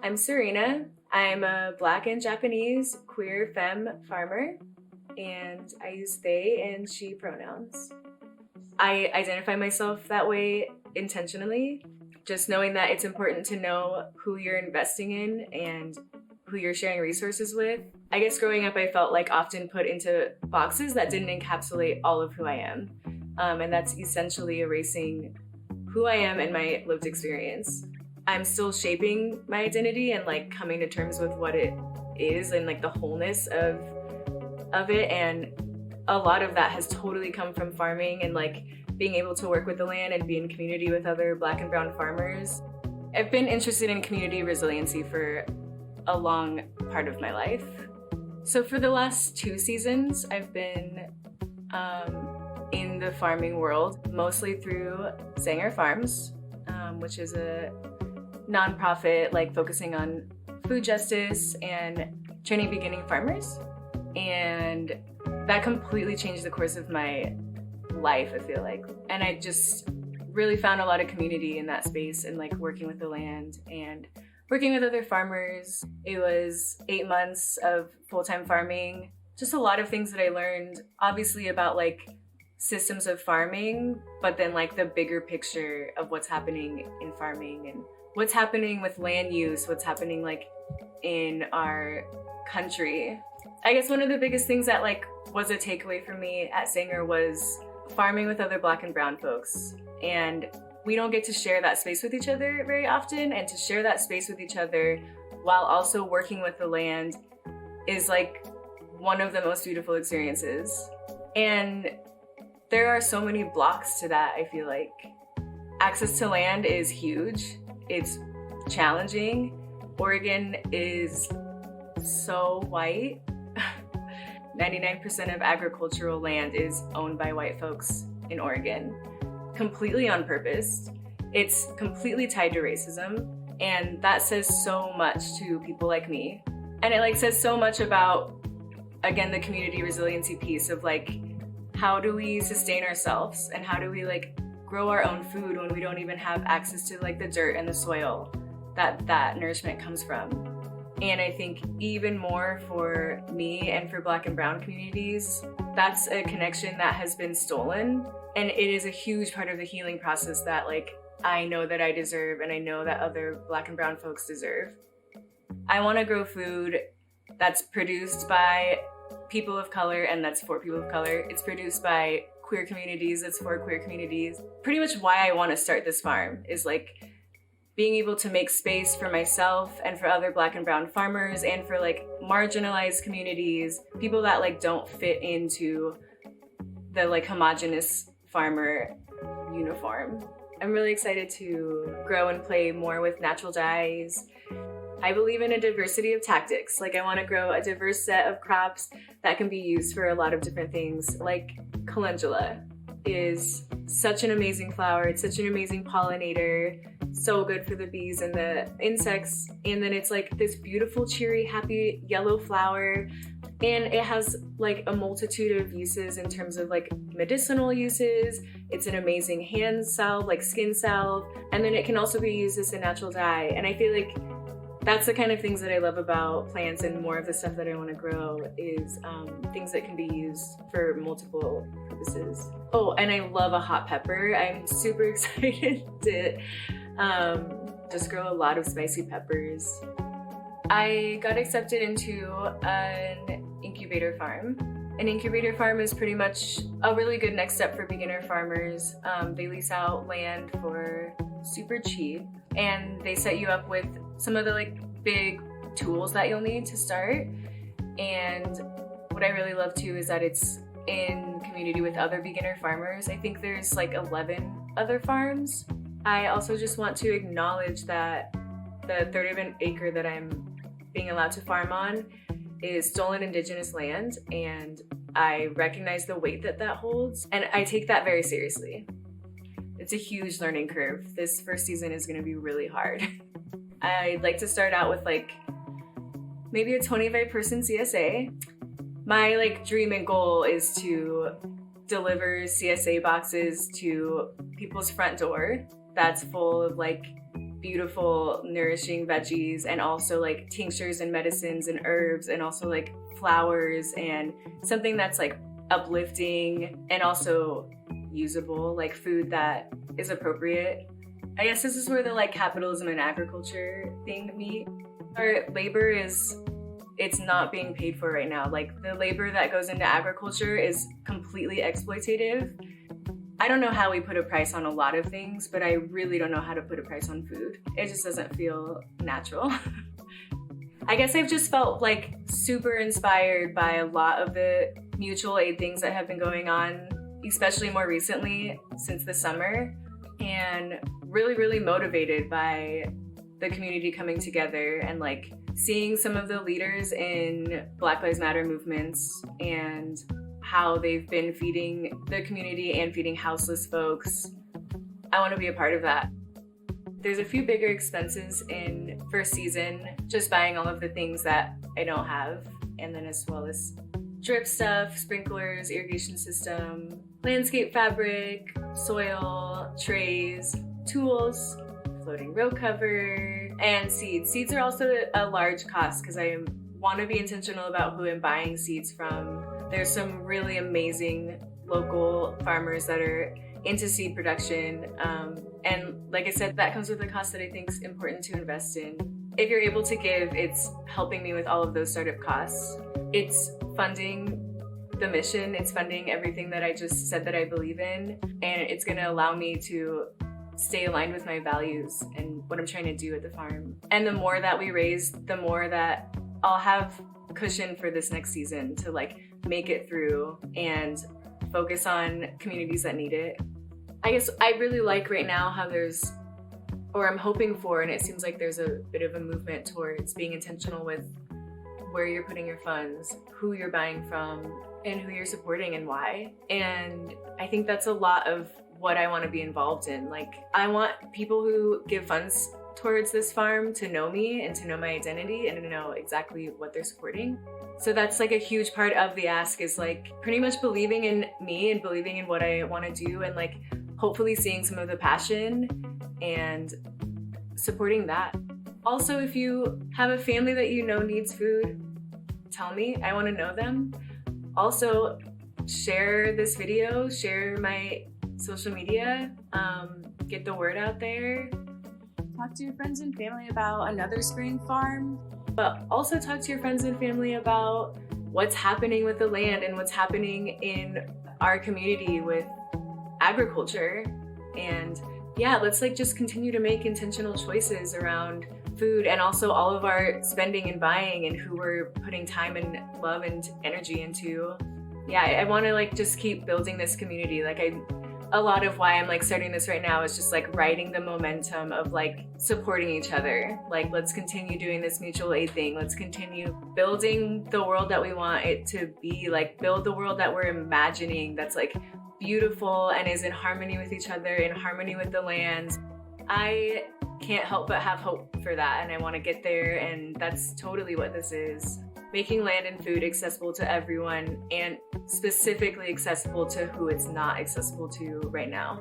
I'm Serena. I'm a Black and Japanese queer femme farmer, and I use they and she pronouns. I identify myself that way intentionally, just knowing that it's important to know who you're investing in and who you're sharing resources with. I guess growing up, I felt like often put into boxes that didn't encapsulate all of who I am. And that's essentially erasing who I am and my lived experience. I'm still shaping my identity and like coming to terms with what it is and like the wholeness of it. And a lot of that has totally come from farming and like being able to work with the land and be in community with other Black and brown farmers. I've been interested in community resiliency for a long part of my life. So for the last 2 seasons, I've been in the farming world, mostly through Sanger Farms, which is a nonprofit like focusing on food justice and training beginning farmers. And that completely changed the course of my life, I feel like. And I just really found a lot of community in that space and like working with the land and working with other farmers. It was 8 months of full-time farming, just a lot of things that I learned, obviously about like systems of farming, but then like the bigger picture of what's happening in farming and what's happening with land use, what's happening like in our country. I guess one of the biggest things that like was a takeaway for me at Sanger was farming with other Black and brown folks. And we don't get to share that space with each other very often, and to share that space with each other while also working with the land is like one of the most beautiful experiences. And there are so many blocks to that, I feel like. Access to land is huge. It's challenging. Oregon is so white. 99% of agricultural land is owned by white folks in Oregon, completely on purpose. It's completely tied to racism, and that says so much to people like me. And it like says so much about, again, the community resiliency piece of like, how do we sustain ourselves and how do we like grow our own food when we don't even have access to like the dirt and the soil that nourishment comes from. And I think even more for me and for Black and brown communities, that's a connection that has been stolen. And it is a huge part of the healing process that like I know that I deserve and I know that other Black and brown folks deserve. I want to grow food that's produced by people of color and that's for people of color. It's produced by queer communities, it's for queer communities. Pretty much why I want to start this farm is like being able to make space for myself and for other Black and brown farmers and for like marginalized communities, people that like don't fit into the like homogenous farmer uniform. I'm really excited to grow and play more with natural dyes. I believe in a diversity of tactics. Like I want to grow a diverse set of crops that can be used for a lot of different things. Like calendula is such an amazing flower. It's such an amazing pollinator. So good for the bees and the insects. And then it's like this beautiful, cheery, happy yellow flower. And it has like a multitude of uses in terms of like medicinal uses. It's an amazing hand salve, like skin salve. And then it can also be used as a natural dye. And I feel like that's the kind of things that I love about plants, and more of the stuff that I want to grow is things that can be used for multiple purposes. Oh, and I love a hot pepper. I'm super excited to just grow a lot of spicy peppers. I got accepted into an incubator farm. An incubator farm is pretty much a really good next step for beginner farmers. They lease out land for super cheap, and they set you up with some of the like big tools that you'll need to start. And what I really love too is that it's in community with other beginner farmers. I think there's like 11 other farms. I also just want to acknowledge that the third of an acre that I'm being allowed to farm on is stolen Indigenous land, and I recognize the weight that that holds, and I take that very seriously. It's a huge learning curve. This first season is going to be really hard. I'd like to start out with like maybe a 25-person CSA. My like dream and goal is to deliver CSA boxes to people's front door that's full of like beautiful, nourishing veggies, and also like tinctures and medicines and herbs, and also like flowers, and something that's like uplifting and also usable, like food that is appropriate. I guess this is where the like capitalism and agriculture thing meet. Our labor it's not being paid for right now. Like the labor that goes into agriculture is completely exploitative. I don't know how we put a price on a lot of things, but I really don't know how to put a price on food. It just doesn't feel natural. I guess I've just felt like super inspired by a lot of the mutual aid things that have been going on, especially more recently since the summer, and really, really motivated by the community coming together and like seeing some of the leaders in Black Lives Matter movements and how they've been feeding the community and feeding houseless folks. I want to be a part of that. There's a few bigger expenses in first season, just buying all of the things that I don't have, and then as well as drip stuff, sprinklers, irrigation system, landscape fabric, soil, trays, tools, floating row cover, and seeds. Seeds are also a large cost because I want to be intentional about who I'm buying seeds from. There's some really amazing local farmers that are into seed production. And like I said, that comes with a cost that I think is important to invest in. If you're able to give, it's helping me with all of those startup costs. It's funding the mission, it's funding everything that I just said that I believe in, and it's gonna allow me to stay aligned with my values and what I'm trying to do at the farm. And the more that we raise, the more that I'll have cushion for this next season to like make it through and focus on communities that need it. I guess I really like right now how there's, or I'm hoping for, and it seems like there's a bit of a movement towards being intentional with where you're putting your funds, who you're buying from, and who you're supporting and why. And I think that's a lot of what I want to be involved in. Like, I want people who give funds towards this farm to know me and to know my identity and to know exactly what they're supporting. So that's like a huge part of the ask, is like pretty much believing in me and believing in what I want to do, and like hopefully seeing some of the passion and supporting that. Also, if you have a family that you know needs food, tell me. I want to know them. Also, share this video, share my social media, get the word out there. Talk to your friends and family about another spring farm, but also talk to your friends and family about what's happening with the land and what's happening in our community with agriculture. And yeah, let's like just continue to make intentional choices around food, and also all of our spending and buying and who we're putting time and love and energy into. Yeah, I want to like just keep building this community. Like a lot of why I'm like starting this right now is just like riding the momentum of like supporting each other. Like, let's continue doing this mutual aid thing. Let's continue building the world that we want it to be. Like, build the world that we're imagining that's like beautiful and is in harmony with each other, in harmony with the land. I can't help but have hope for that, and I want to get there, and that's totally what this is. Making land and food accessible to everyone, and specifically accessible to who it's not accessible to right now.